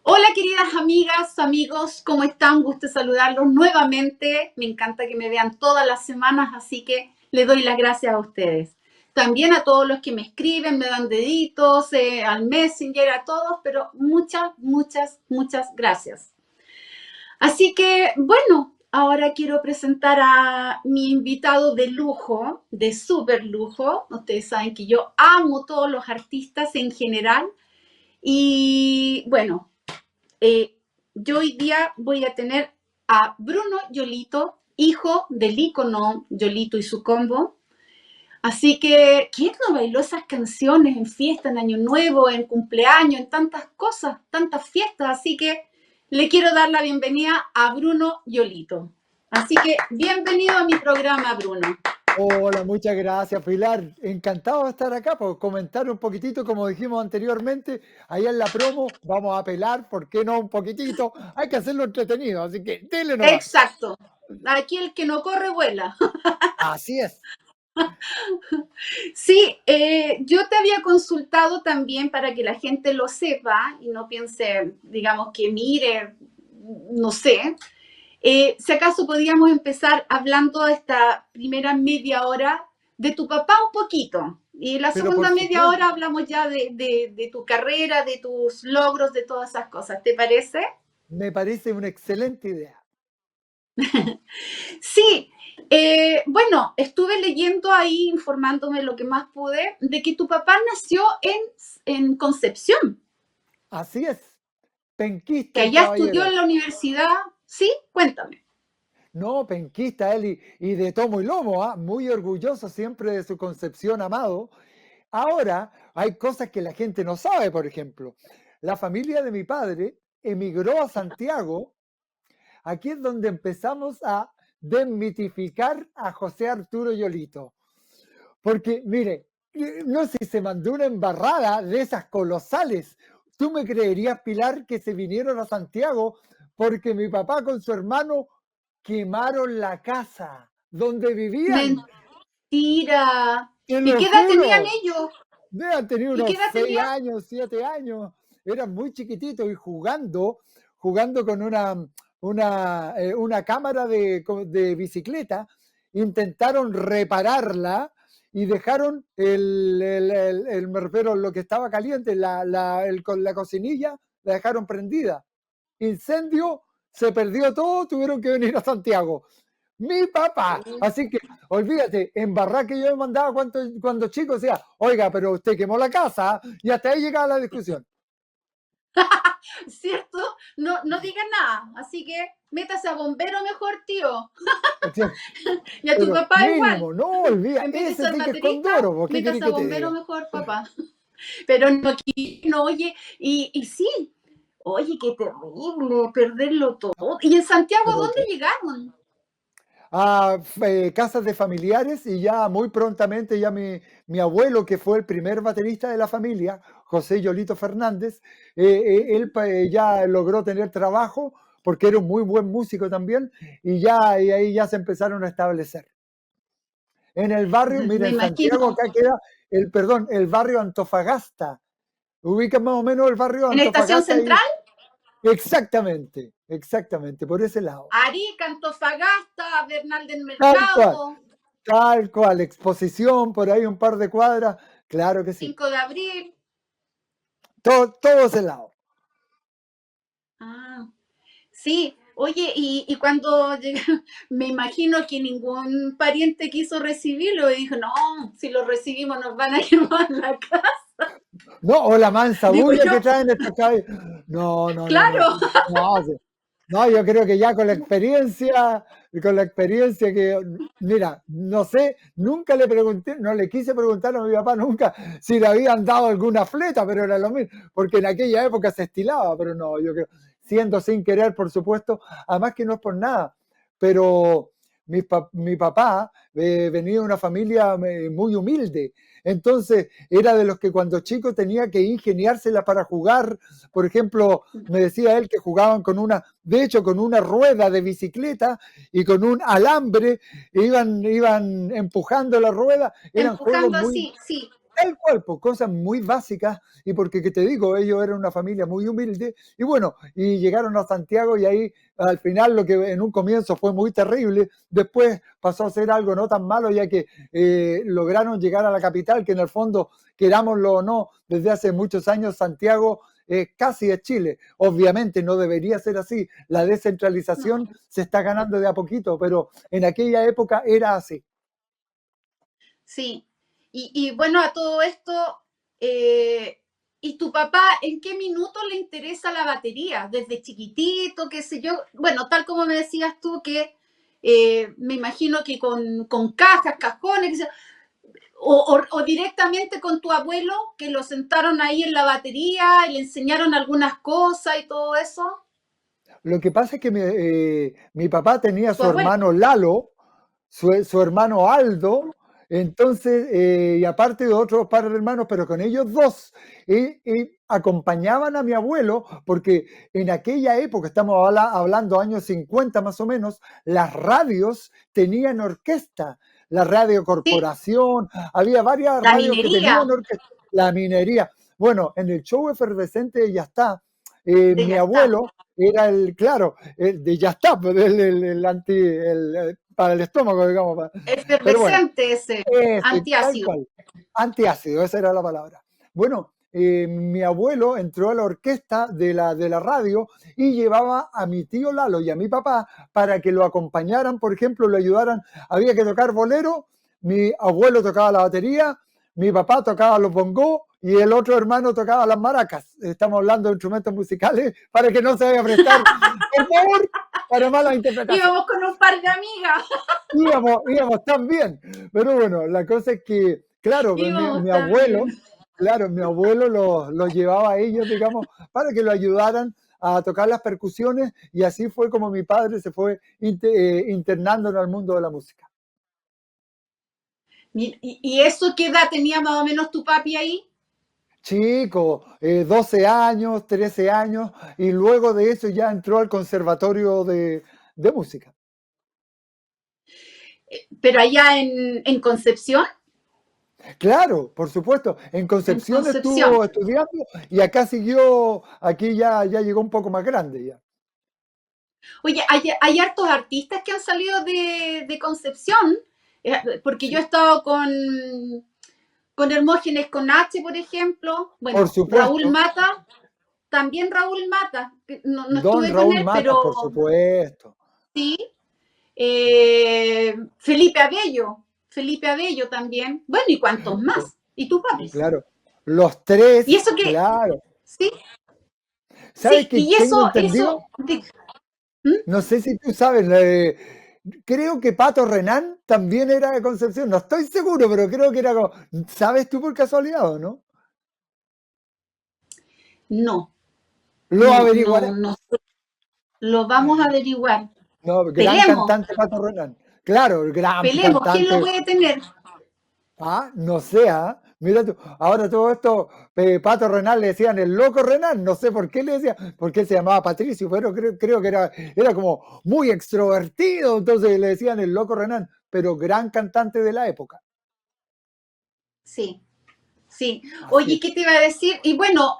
Hola queridas amigas, amigos, ¿cómo están? Gusto saludarlos nuevamente. Me encanta que me vean todas las semanas, así que les doy las gracias a ustedes. También a todos los que me escriben, me dan deditos, al Messenger, a todos, pero muchas gracias. Así que, bueno, ahora quiero presentar a mi invitado de lujo, de súper lujo. Ustedes saben que yo amo todos los artistas en general. Y bueno, yo hoy día voy a tener a Bruno Yolito, hijo del ícono Yolito y su combo. Así que, ¿quién no bailó esas canciones en fiesta, en Año Nuevo, en cumpleaños, en tantas cosas, tantas fiestas? Así que le quiero dar la bienvenida a Bruno Yolito. Así que, bienvenido a mi programa, Bruno. Hola, muchas gracias, Pilar. Encantado de estar acá por comentar un poquitito, como dijimos anteriormente, allá en la promo, vamos a apelar, ¿por qué no un poquitito? Hay que hacerlo entretenido, así que dele nomás. Exacto. Aquí el que no corre, vuela. Así es. Sí, yo te había consultado también para que la gente lo sepa y no piense, digamos, que mire, no sé. Si acaso podíamos empezar hablando de esta primera media hora de tu papá un poquito. Y la Pero por segunda media hora supuesto, hablamos ya de tu carrera, de tus logros, de todas esas cosas. ¿Te parece? me parece una excelente idea. Sí, bueno, estuve leyendo ahí, informándome lo que más pude, de que tu papá nació en Concepción, Así es. que Penquista el allá estudió caballero. en la universidad. Sí, cuéntame. No, penquista él y de tomo y lomo, ¿ah? Muy orgulloso siempre de su Concepción amado. Ahora, hay cosas que la gente no sabe, por ejemplo. La familia de mi padre emigró a Santiago. Aquí es donde empezamos a desmitificar a José Arturo Yolito. Porque, mire, no sé si se mandó una embarrada de esas colosales. ¿Tú me creerías, Pilar, que se vinieron a Santiago porque mi papá con su hermano quemaron la casa donde vivían? Mentira. Te ¿Y lo qué edad tenían juro. ellos? Deben tener ¿Y qué unos edad 6 tenían? años, 7 años. Eran muy chiquititos y jugando con una cámara de bicicleta, intentaron repararla y dejaron me refiero a lo que estaba caliente, la cocinilla, la dejaron prendida. Incendio, se perdió todo, tuvieron que venir a Santiago. Mi papá. Así que, olvídate, en Barraque yo me mandaba cuando chico, decía, oiga, pero usted quemó la casa, y hasta ahí llegaba la discusión. ¿Cierto? No, no digan nada. Así que métase a bombero mejor, tío. Y a tu Pero papá igual. mínimo, no olvida, En vez de ese ser sí que es baterista, Condoro, ¿vos qué querés métase a que te bombero diga? mejor, papá. Pero no, no oye, y sí, oye, qué terrible perderlo todo. ¿Y en Santiago Pero dónde llegaron? a casas de familiares y ya muy prontamente ya mi abuelo, que fue el primer baterista de la familia, José Yolito Fernández, él ya logró tener trabajo porque era un muy buen músico también y ahí ya se empezaron a establecer. En el barrio, mira, Me en Santiago imagino, acá queda el barrio Antofagasta. ¿Ubica más o menos el barrio en Estación Antofagasta? Central, Ahí. Exactamente, por ese lado. Arica, Antofagasta, Bernal del Tal cual. Mercado, Tal cual, exposición, por ahí un par de cuadras, claro que sí. 5 de abril. Todo ese lado. Ah, sí, oye, y cuando llegaron, me imagino que ningún pariente quiso recibirlo y dijo, no, si lo recibimos nos van a quemar la casa. No, o la mansa Digo bulla yo, que traen estos cabellos. No, no, no, no. claro. No, sí. No, yo creo que ya con la experiencia que, mira, no sé, nunca le pregunté, no le quise preguntar a mi papá nunca si le habían dado alguna fleta, pero era lo mismo, porque en aquella época se estilaba, pero no, yo creo, siendo sin querer, por supuesto, además que no es por nada, pero mi papá venía de una familia muy humilde, entonces era de los que cuando chico tenía que ingeniársela para jugar, por ejemplo, me decía él que jugaban de hecho, con una rueda de bicicleta y con un alambre, iban empujando la rueda, eran juegos Empujando muy, así, sí. Tal cual, por cosas muy básicas y porque, que te digo, ellos eran una familia muy humilde y bueno, y llegaron a Santiago y ahí al final lo que en un comienzo fue muy terrible, después pasó a ser algo no tan malo ya que lograron llegar a la capital, que en el fondo, querámoslo o no, desde hace muchos años Santiago casi es Chile. Obviamente no debería ser así, la No, descentralización se está ganando de a poquito, pero en aquella época era así. sí. Y bueno, a todo esto, eh, ¿y tu papá en qué minuto le interesa la batería? ¿Desde chiquitito, qué sé yo? Bueno, tal como me decías tú, que me imagino que con cajas, cajones, qué sé yo, o directamente con tu abuelo, que lo sentaron ahí en la batería y le enseñaron algunas cosas y todo eso. Lo que pasa es que mi papá tenía Tu su abuelo. hermano Lalo, su hermano Aldo, entonces, y aparte de otros par de hermanos, pero con ellos dos, y acompañaban a mi abuelo, porque en aquella época, estamos hablando años 50 más o menos, las radios tenían orquesta, la Radio Sí, Corporación, había varias la radios que tenían minería orquesta, la minería. Bueno, en el show efervescente de Ya está, de mi ya está. abuelo era el, claro, el de Ya está, pues, para el estómago, digamos. Pero bueno, Efervescente ese, tal antiácido. cual, antiácido, esa era la palabra. Bueno, mi abuelo entró a la orquesta de la radio y llevaba a mi tío Lalo y a mi papá para que lo acompañaran, por ejemplo, lo ayudaran. Había que tocar bolero, mi abuelo tocaba la batería, mi papá tocaba los bongos y el otro hermano tocaba las maracas. Estamos hablando de instrumentos musicales para que no se vaya a prestar, por favor, para malas interpretaciones. Íbamos con un par de amigas. Íbamos tan bien. Pero bueno, la cosa es que, claro, mi Íbamos abuelo, también. claro, mi abuelo los llevaba a ellos, digamos, para que lo ayudaran a tocar las percusiones y así fue como mi padre se fue internando en el mundo de la música. ¿Y eso qué edad tenía más o menos tu papi ahí? Chico, 12 años, 13 años, y luego de eso ya entró al conservatorio de música. Pero allá en Concepción. Claro, por supuesto. En En Concepción Concepción. estuvo estudiando y acá siguió, aquí ya llegó un poco más grande ya. Oye, hay hartos artistas que han salido de Concepción, porque yo he Sí, estado con Hermógenes con H, por ejemplo. por Bueno, Raúl supuesto. Mata, también Raúl Mata, que no Don estuve con Raúl él, Mata, por pero supuesto. sí. Felipe Abello también. Bueno, ¿y cuántos Por- más? ¿Y tú, papis? claro. Los Y tres, eso que, claro. sí, ¿Sabes sí, qué y tengo eso, entendido? ¿Mm? No sé si tú sabes, creo que Pato Renán también era de Concepción. No estoy seguro, pero creo que era como, ¿sabes tú por casualidad o no? No, Lo no, averiguaré. no, no sé. Lo vamos a averiguar. No, gran Pelemos, cantante Pato Renán. Claro, el gran pelemos. ¿Quién lo cantante. puede tener? No sé, ¿ah? Mira tú, ahora todo esto, Pato Renal le decían el loco Renal, no sé por qué le decían, porque él se llamaba Patricio, pero creo que era como muy extrovertido, entonces le decían el loco Renal, pero gran cantante de la época. Sí, sí. Así Oye, es. ¿qué te iba a decir? Y bueno,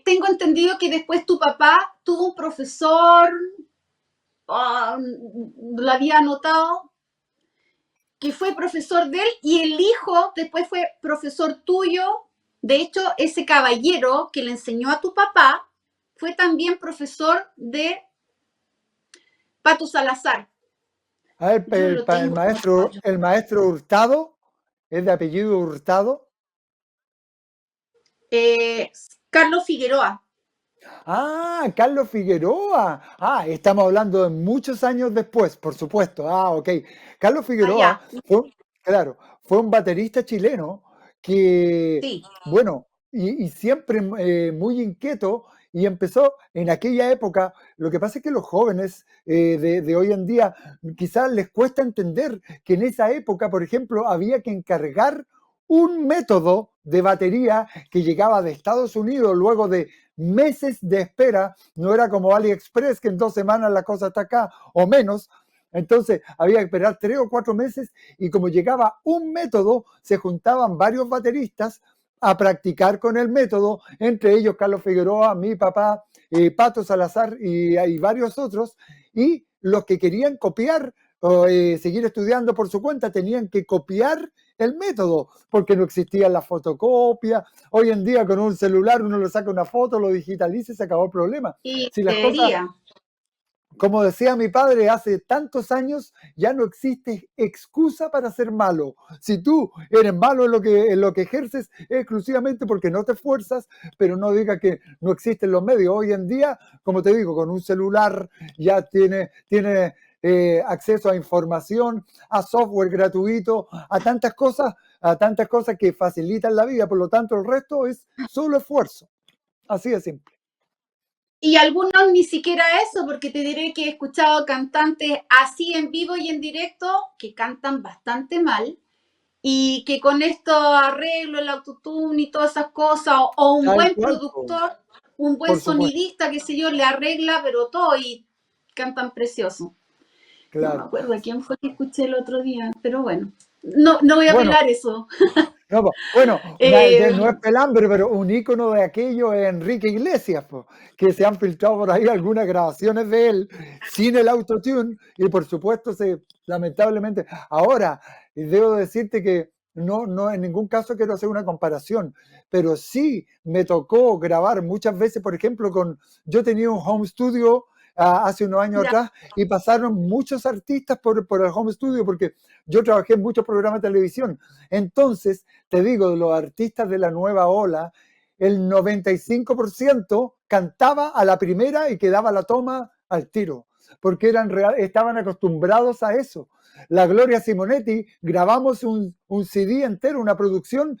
tengo entendido que después tu papá tuvo un profesor, lo había anotado, que fue profesor de él y el hijo después fue profesor tuyo. De hecho, ese caballero que le enseñó a tu papá fue también profesor de Pato Salazar. A ver, Yo lo tengo. el maestro Hurtado, es de apellido Hurtado. Eh, Carlos Figueroa. Carlos Figueroa. Estamos hablando de muchos años después, por supuesto. Ok. Carlos Figueroa Allá. claro, fue un baterista chileno que, Sí. bueno, y siempre muy inquieto y empezó en aquella época. Lo que pasa es que los jóvenes de hoy en día quizás les cuesta entender que en esa época, por ejemplo, había que encargar un método de batería que llegaba de Estados Unidos luego de meses de espera, no era como AliExpress que en 2 semanas la cosa está acá o menos, entonces había que esperar 3 o 4 meses y como llegaba un método, se juntaban varios bateristas a practicar con el método, entre ellos Carlos Figueroa, mi papá, Pato Salazar y varios otros, y los que querían copiar o seguir estudiando por su cuenta tenían que copiar el método, porque no existía la fotocopia. Hoy en día con un celular uno le saca una foto, lo digitaliza y se acabó el problema. Y Si las cosas, debería. como decía mi padre hace tantos años, ya no existe excusa para ser malo. Si tú eres malo en lo que ejerces, es exclusivamente porque no te esfuerzas, pero no diga que no existen los medios. Hoy en día, como te digo, con un celular ya tiene acceso a información, a software gratuito, a tantas cosas que facilitan la vida. Por lo tanto, el resto es solo esfuerzo. Así de simple. Y algunos ni siquiera eso, porque te diré que he escuchado cantantes así en vivo y en directo que cantan bastante mal y que con esto arreglo el autotune y todas esas cosas, o un Tal buen cual, productor, un buen por supuesto. sonidista, qué sé yo, le arregla, pero todo y cantan precioso. No me Claro. acuerdo a quién fue que escuché el otro día, pero bueno, no voy a Bueno, pelar eso. no, bueno, Eh, no es pelambre, pero un ícono de aquello es Enrique Iglesias, po, que se han filtrado por ahí algunas grabaciones de él sin el autotune y por supuesto lamentablemente, ahora debo decirte que no en ningún caso quiero hacer una comparación, pero sí me tocó grabar muchas veces, por ejemplo, yo tenía un home studio hace unos años ya, atrás y pasaron muchos artistas por el home studio porque yo trabajé en muchos programas de televisión. Entonces, te digo, de los artistas de la nueva ola, el 95% cantaba a la primera y quedaba la toma al tiro, porque estaban acostumbrados a eso. La Gloria Simonetti, grabamos un CD entero, una producción,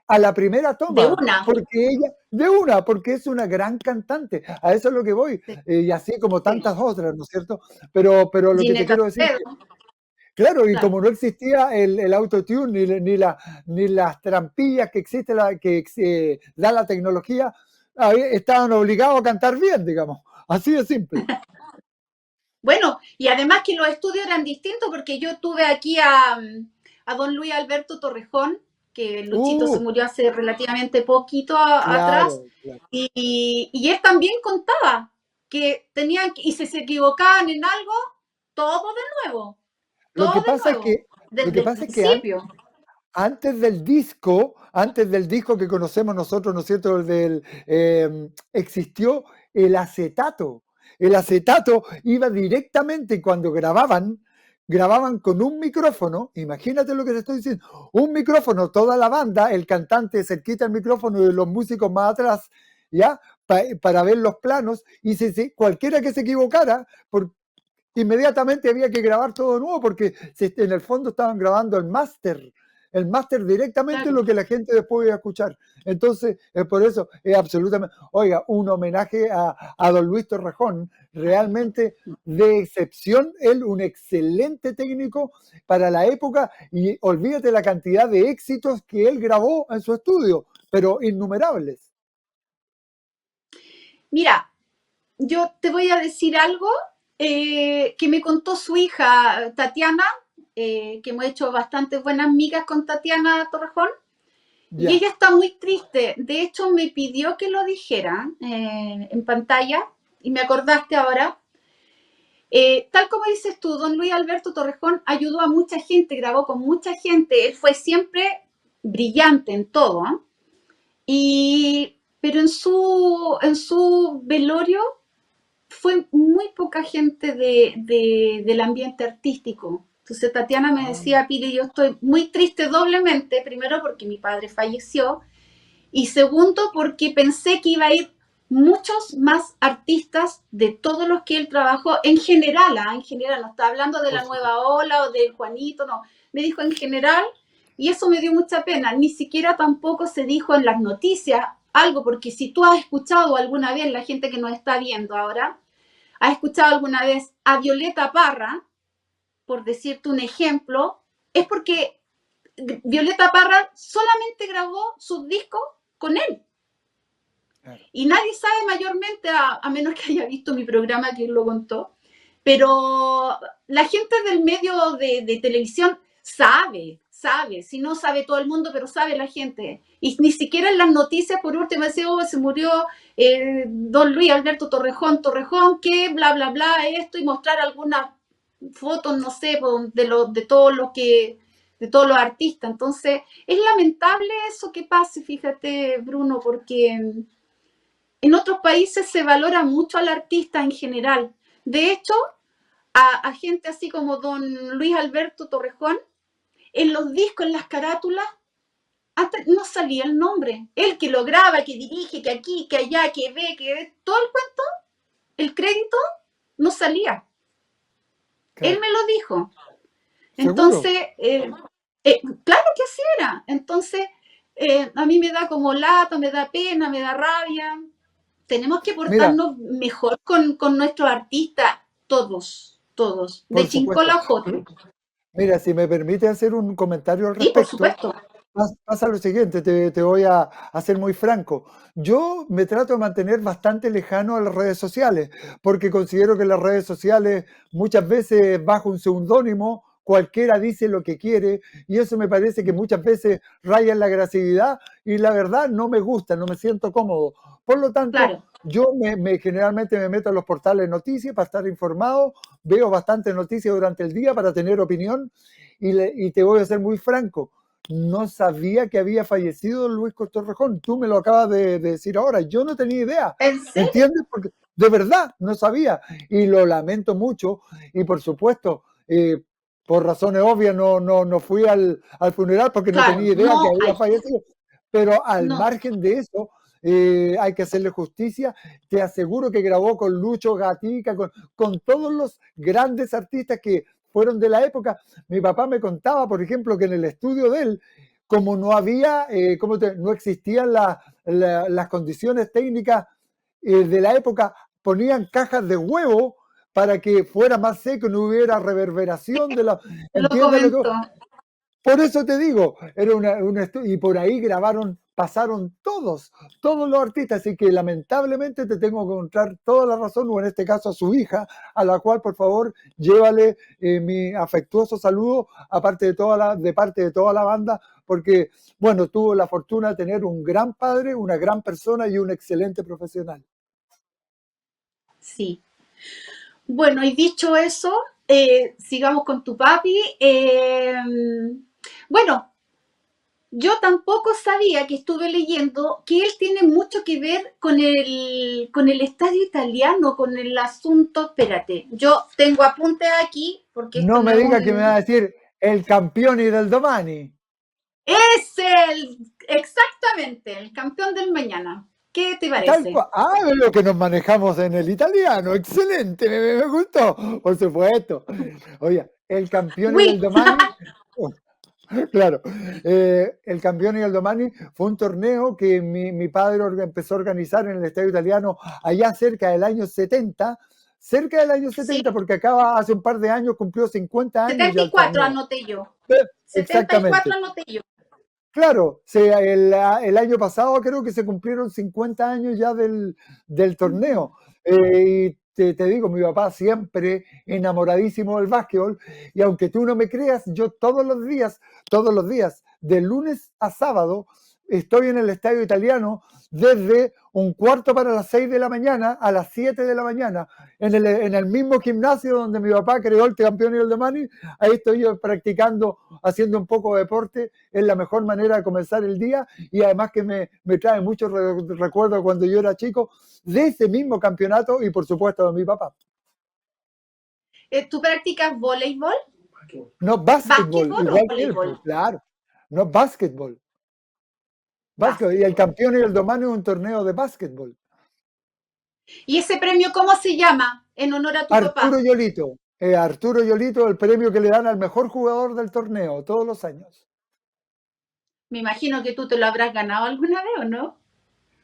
a la primera de toma, una. porque es una gran cantante. A eso es lo que voy, Sí, y así como sí. tantas otras, ¿no es cierto? Pero lo que te Gineta quiero decir, Toledo, claro, y claro. como no existía el autotune ni las trampillas que existe da la tecnología, ahí estaban obligados a cantar bien, digamos. Así de simple. Bueno, y además que los estudios eran distintos porque yo tuve aquí a don Luis Alberto Torrejón, que Luchito se Uh, murió hace relativamente poquito atrás, claro, claro. y él también contaba que tenían, y si se equivocaban en algo, Lo que todo de pasa es nuevo, que, lo desde que el pasa es que principio. antes del disco que conocemos nosotros, ¿no es cierto? Existió el acetato. El acetato iba directamente cuando grababan con un micrófono, imagínate lo que te estoy diciendo, un micrófono, toda la banda, el cantante cerquita al micrófono y los músicos más atrás, ¿ya? Para ver los planos, y cualquiera que se equivocara, inmediatamente había que grabar todo de nuevo porque en el fondo estaban grabando el máster directamente Claro. lo que la gente después iba a escuchar. Entonces, por eso es absolutamente, oiga, un homenaje a don Luis Torrejón, realmente de excepción, él un excelente técnico para la época y olvídate la cantidad de éxitos que él grabó en su estudio, pero innumerables. Mira, yo te voy a decir algo que me contó su hija Tatiana, que hemos hecho bastantes buenas migas con Tatiana Torrejón, y Ya, ella está muy triste. De hecho, me pidió que lo dijera en pantalla, y me acordaste ahora. Tal como dices tú, don Luis Alberto Torrejón ayudó a mucha gente, grabó con mucha gente, él fue siempre brillante en todo, ¿eh? Pero en su velorio fue muy poca gente del ambiente artístico. Entonces Tatiana me ah, decía, Pili, yo estoy muy triste doblemente, primero porque mi padre falleció y segundo porque pensé que iba a ir muchos más artistas de todos los que él trabajó en general, en general, no está hablando de por la supuesto. nueva ola o del Juanito, no, me dijo en general y eso me dio mucha pena, ni siquiera tampoco se dijo en las noticias algo, porque si tú has escuchado alguna vez, la gente que nos está viendo ahora, ¿has escuchado alguna vez a Violeta Parra, por decirte un ejemplo? Es porque Violeta Parra solamente grabó sus discos con él. Claro. Y nadie sabe mayormente, a menos que haya visto mi programa que él lo contó, pero la gente del medio de televisión sabe, si no sabe todo el mundo, pero sabe la gente. Y ni siquiera en las noticias, por último, decía, oh, se murió don Luis Alberto Torrejón, que bla, bla, bla, esto, y mostrar algunas fotos, no sé, de todos los que de todos los artistas. Entonces, es lamentable eso que pase, fíjate, Bruno, porque en otros países se valora mucho al artista en general. De hecho, a gente así como don Luis Alberto Torrejón, en los discos, en las carátulas, antes no salía el nombre. Él que lo graba, que dirige, que aquí, que allá, que ve, que ve, todo el cuento, el crédito no salía. Él Claro. me lo dijo. ¿Seguro? Entonces, claro que así era. Entonces, a mí me da como lata, me da pena, me da rabia. Tenemos que Mira, portarnos mejor con nuestros artistas, todos, todos, por de supuesto. Chincola a Joto. Mira, si me permite hacer un comentario al Sí, por respecto, supuesto. pasa lo siguiente, te voy a ser muy franco. Yo me trato de mantener bastante lejano a las redes sociales, porque considero que las redes sociales muchas veces bajo un seudónimo, cualquiera dice lo que quiere, y eso me parece que muchas veces raya en la agresividad, y la verdad no me gusta, no me siento cómodo. Por lo tanto, Claro. yo generalmente me meto a los portales de noticias para estar informado, veo bastantes noticias durante el día para tener opinión, y te voy a ser muy franco, no sabía que había fallecido Luis Torrejón. Tú me lo acabas de decir ahora. Yo no tenía idea. ¿En serio? ¿Entiendes? Porque de verdad no sabía. Y lo lamento mucho. Y por supuesto, por razones obvias no fui al funeral porque no Claro. tenía idea que No había hay. fallecido. Pero al No. margen de eso, hay que hacerle justicia. Te aseguro que grabó con Lucho Gatica, con todos los grandes artistas que fueron de la época. Mi papá me contaba, por ejemplo, que en el estudio de él, como no había, no existían las condiciones técnicas de la época, ponían cajas de huevo para que fuera más seco, no hubiera reverberación de la... Te lo ¿Entiendes lo que...? comento. Por eso te digo, era y por ahí pasaron todos los artistas, así que lamentablemente te tengo que encontrar toda la razón, o en este caso a su hija, a la cual por favor llévale mi afectuoso saludo, de parte de toda la banda, porque bueno, tuvo la fortuna de tener un gran padre, una gran persona y un excelente profesional. Sí. Bueno, y dicho eso, sigamos con tu papi. Bueno, yo tampoco sabía, que estuve leyendo, que él tiene mucho que ver con el estadio italiano, con el asunto. Espérate, yo tengo apuntes aquí, porque esto No no me es diga que me va un... a decir el campeón y del domani. Es exactamente, el campeón del mañana. ¿Qué te Tal parece? cual. Ah, es lo que nos manejamos en el italiano. Excelente, me gustó. Por supuesto. Oye, el campeón y del Oui, domani. Claro, el campeón y el domani fue un torneo que mi padre empezó a organizar en el estadio italiano allá cerca del año sí, 70, porque acaba hace un par de años, cumplió 50 años ya el 74 torneo. anoté yo. Eh, 74 Exactamente. anoté yo. Claro, el año pasado creo que se cumplieron 50 años ya del torneo. Y te digo, mi papá siempre enamoradísimo del básquetbol. Y aunque tú no me creas, yo todos los días, de lunes a sábado, estoy en el estadio italiano desde un cuarto para las 6 de la mañana a las 7 de la mañana, en el mismo gimnasio donde mi papá creó el campeón y el demani. Ahí estoy yo practicando, haciendo un poco de deporte. Es la mejor manera de comenzar el día, y además que me trae muchos recuerdos cuando yo era chico de ese mismo campeonato y por supuesto de mi papá. ¿Tú practicas voleibol? No básquetbol, ¿Básquetbol o igual que él, voleibol? pues claro. No básquetbol. Y el Básquetbol. campeón y el domani es un torneo de básquetbol. ¿Y ese premio cómo se llama? En honor a tu Arturo papá. Yolito. Arturo Yolito, el premio que le dan al mejor jugador del torneo todos los años. Me imagino que tú te lo habrás ganado alguna vez, ¿o no?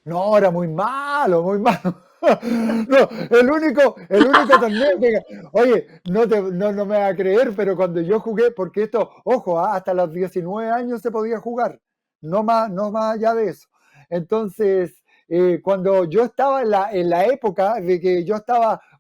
No, era muy malo, muy malo. No, el único torneo que... Oye, no me va a creer, pero cuando yo jugué, porque esto, ojo, hasta los 19 años se podía jugar, no más allá de eso. Entonces, cuando yo estaba en la época de que yo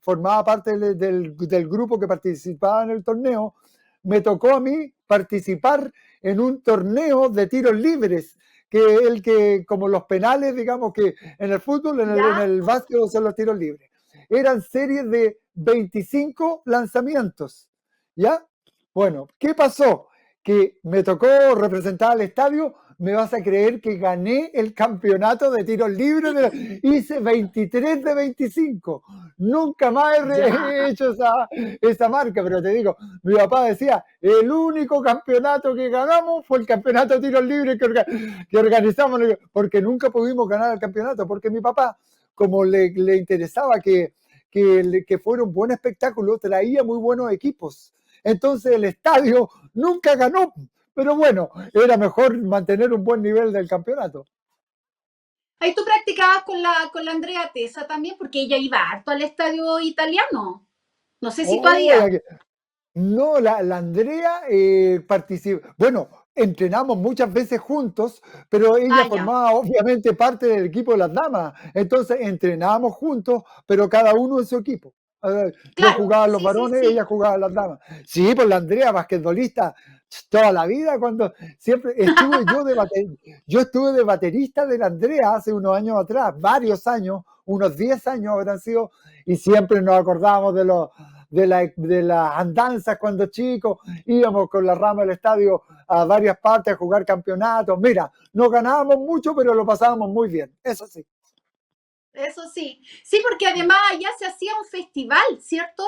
formaba parte del grupo que participaba en el torneo, me tocó a mí participar en un torneo de tiros libres que como los penales, digamos que en el fútbol, en ¿Ya? el básquet son los tiros libres. Eran series de 25 lanzamientos, ¿ya? Bueno, ¿qué pasó? Que me tocó representar al estadio, me vas a creer que gané el campeonato de tiros libres, hice 23 de 25. Nunca más Ya. he hecho esa marca, pero te digo, mi papá decía, el único campeonato que ganamos fue el campeonato de tiros libres que organizamos, porque nunca pudimos ganar el campeonato, porque mi papá, como le interesaba que fuera un buen espectáculo, traía muy buenos equipos. Entonces el estadio nunca ganó, pero bueno, era mejor mantener un buen nivel del campeonato. Ahí tú practicabas con la Andrea Tesa también, porque ella iba harto al estadio italiano. No sé si Oh, todavía. no, la Andrea participa. Bueno, entrenamos muchas veces juntos, pero ella Ah, ya. formaba obviamente parte del equipo de las damas. Entonces entrenábamos juntos, pero cada uno en su equipo. Yo Claro, jugaba a los sí, sí, varones, ella sí. jugaba a las damas. Sí, pues la Andrea, basquetbolista, toda la vida, cuando siempre yo estuve de baterista de la Andrea hace unos años atrás, varios años, unos 10 años habrán sido, y siempre nos acordábamos de las andanzas cuando chicos, íbamos con la rama del estadio a varias partes a jugar campeonatos. Mira, no ganábamos mucho, pero lo pasábamos muy bien, eso sí. Eso sí. Sí, porque además allá se hacía un festival, ¿cierto?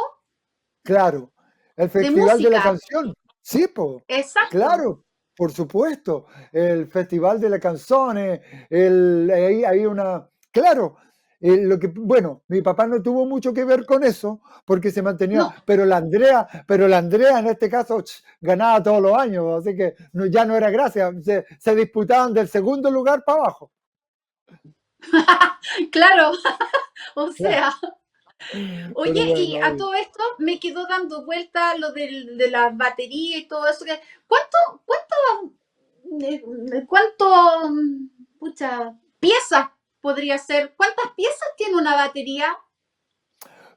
Claro, el De Festival de la música. Canción, sí, po, Exacto. claro, por supuesto, el Festival de la Canzone, hay una, claro, bueno, mi papá no tuvo mucho que ver con eso, porque se mantenía, No. pero la Andrea en este caso ganaba todos los años, así que ya no era gracia, se disputaban del segundo lugar para abajo. Claro. O Claro, sea. Oye, pero y bueno, a oye. todo esto me quedó dando vuelta lo de la batería y todo eso. ¿Cuánto, pucha, piezas podría ser? ¿Cuántas piezas tiene una batería?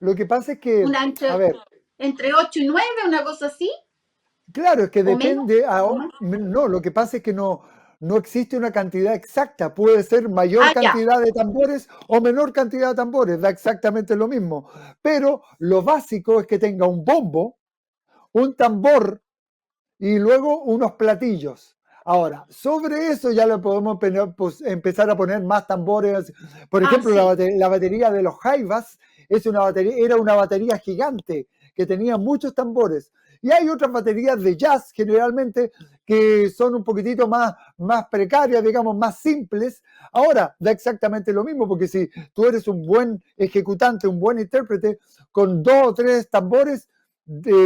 Lo que pasa es que, ¿Una a entre, ver, entre 8 y 9, una cosa así? claro, es que ¿O menos? depende, ¿O más? no, lo que pasa es que no existe una cantidad exacta, puede ser mayor Ah, ya, cantidad de tambores o menor cantidad de tambores, da exactamente lo mismo, pero lo básico es que tenga un bombo, un tambor y luego unos platillos. Ahora, sobre eso ya le podemos pues, empezar a poner más tambores. Por ah, ejemplo, sí. la batería de los Jaivas era una batería gigante que tenía muchos tambores. Y hay otras baterías de jazz generalmente que son un poquitito más precarias, digamos, más simples. Ahora, da exactamente lo mismo, porque si tú eres un buen ejecutante, un buen intérprete, con dos o tres tambores,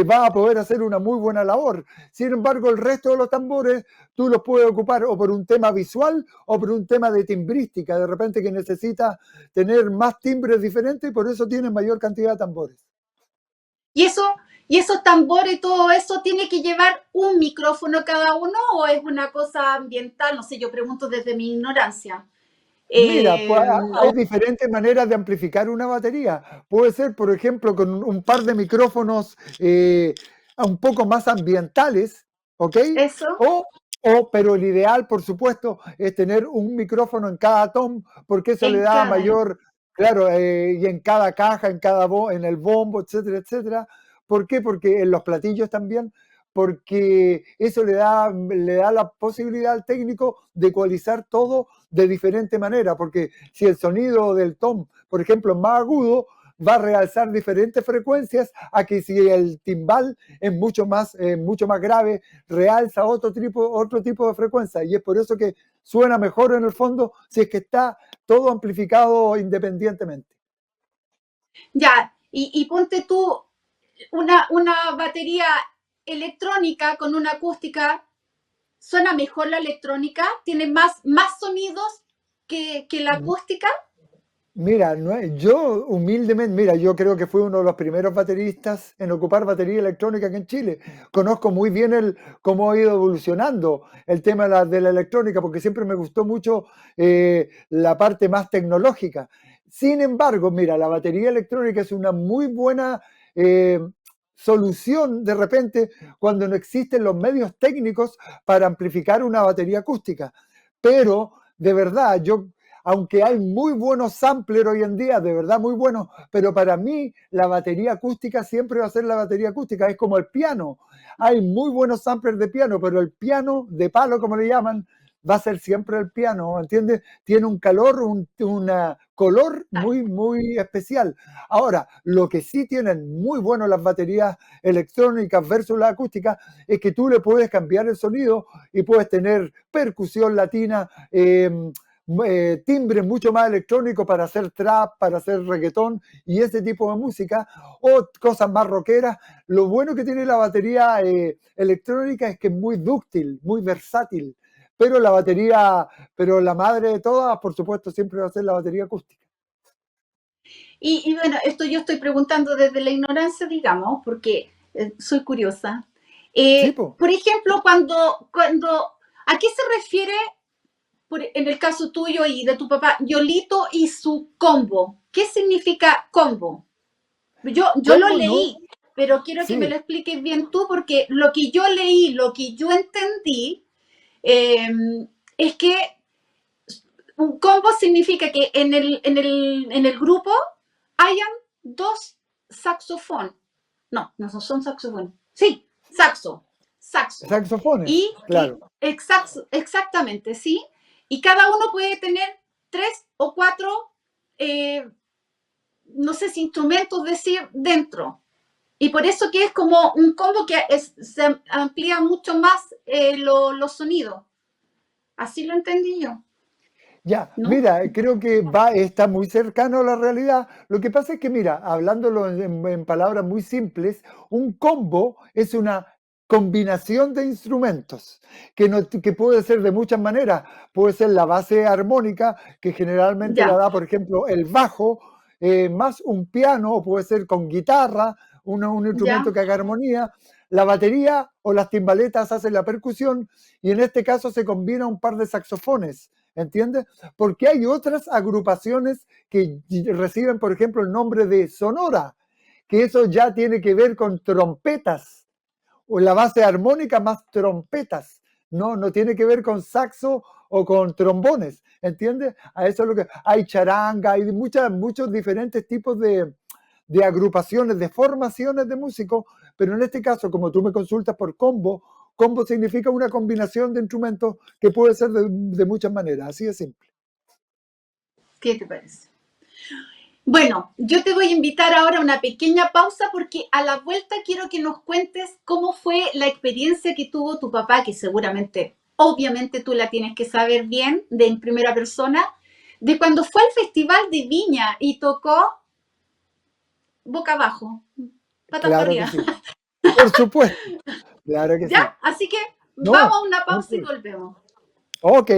vas a poder hacer una muy buena labor. Sin embargo, el resto de los tambores tú los puedes ocupar o por un tema visual o por un tema de timbrística, de repente que necesitas tener más timbres diferentes y por eso tienes mayor cantidad de tambores. ¿Y eso, y esos tambores y todo eso tiene que llevar un micrófono cada uno o es una cosa ambiental? No sé, yo pregunto desde mi ignorancia. Mira, pues Eh, hay diferentes maneras de amplificar una batería. Puede ser, por ejemplo, con un par de micrófonos un poco más ambientales, ¿ok? eso, O, pero el ideal, por supuesto, es tener un micrófono en cada tom, porque eso le en da cada. mayor, claro, y en cada caja, en el bombo, etcétera, etcétera. ¿Por qué? Porque en los platillos también, porque eso le da la posibilidad al técnico de ecualizar todo de diferente manera, porque si el sonido del tom, por ejemplo, es más agudo, va a realzar diferentes frecuencias a que si el timbal es mucho más grave, realza otro tipo de frecuencia. Y es por eso que suena mejor en el fondo si es que está todo amplificado independientemente. Ya, y ponte tú una batería electrónica con una acústica, ¿suena mejor la electrónica? ¿Tiene más sonidos que la acústica? Mira, yo humildemente, mira, yo creo que fui uno de los primeros bateristas en ocupar batería electrónica aquí en Chile. Conozco muy bien cómo ha ido evolucionando el tema de la electrónica, porque siempre me gustó mucho la parte más tecnológica. Sin embargo, mira, la batería electrónica es una muy buena eh, solución de repente cuando no existen los medios técnicos para amplificar una batería acústica. pero de verdad, aunque hay muy buenos samplers hoy en día, de verdad muy buenos, pero para mí la batería acústica siempre va a ser la batería acústica, es como el piano. Hay muy buenos samplers de piano, pero el piano de palo, como le llaman, va a ser siempre el piano, ¿entiendes? Tiene un calor, un color muy, muy especial. Ahora, lo que sí tienen muy bueno las baterías electrónicas versus las acústicas es que tú le puedes cambiar el sonido y puedes tener percusión latina, timbre mucho más electrónico para hacer trap, para hacer reggaetón y ese tipo de música, o cosas más rockeras. Lo bueno que tiene la batería electrónica es que es muy dúctil, muy versátil, pero la madre de todas, por supuesto, siempre va a ser la batería acústica. Y bueno, esto yo estoy preguntando desde la ignorancia, digamos, porque soy curiosa. Sí, po. Por ejemplo, ¿a qué se refiere, en el caso tuyo y de tu papá, Yolito y su combo? ¿Qué significa combo? Yo lo ¿Cómo no? leí, pero quiero que me lo Sí, expliques bien tú, porque lo que yo leí, lo que yo entendí, eh, es que un combo significa que en el grupo hayan dos saxofones. No, no son saxofones. Sí, saxo. saxofones, Y claro. exactamente, sí. Y cada uno puede tener 3 o 4, eh, no sé si instrumentos decir, dentro. Y por eso que es como un combo que se amplía mucho más los sonidos. Así lo entendí yo, Ya, ¿no? mira, creo que está muy cercano a la realidad. Lo que pasa es que, mira, hablándolo en palabras muy simples, un combo es una combinación de instrumentos que puede ser de muchas maneras. Puede ser la base armónica, que generalmente la Ya, da, por ejemplo, el bajo, más un piano, o puede ser con guitarra, un instrumento ya. que haga armonía. La batería o las timbaletas hacen la percusión y en este caso se combina un par de saxofones. ¿Entiendes? Porque hay otras agrupaciones que reciben, por ejemplo, el nombre de sonora, que eso ya tiene que ver con trompetas, o la base armónica más trompetas, no tiene que ver con saxo o con trombones, ¿entiendes? A eso es lo que hay charanga, hay muchos diferentes tipos de agrupaciones, de formaciones de músicos, pero en este caso, como tú me consultas por combo, combo significa una combinación de instrumentos que puede ser de muchas maneras, así de simple. ¿Qué te parece? Bueno, yo te voy a invitar ahora a una pequeña pausa porque a la vuelta quiero que nos cuentes cómo fue la experiencia que tuvo tu papá, que seguramente, obviamente tú la tienes que saber bien, de en primera persona, de cuando fue al Festival de Viña y tocó boca abajo, patas para Claro que arriba. sí, por supuesto, claro que ¿Ya? sí. Así que vamos No, a una un pausa y gusto. volvemos. Ok,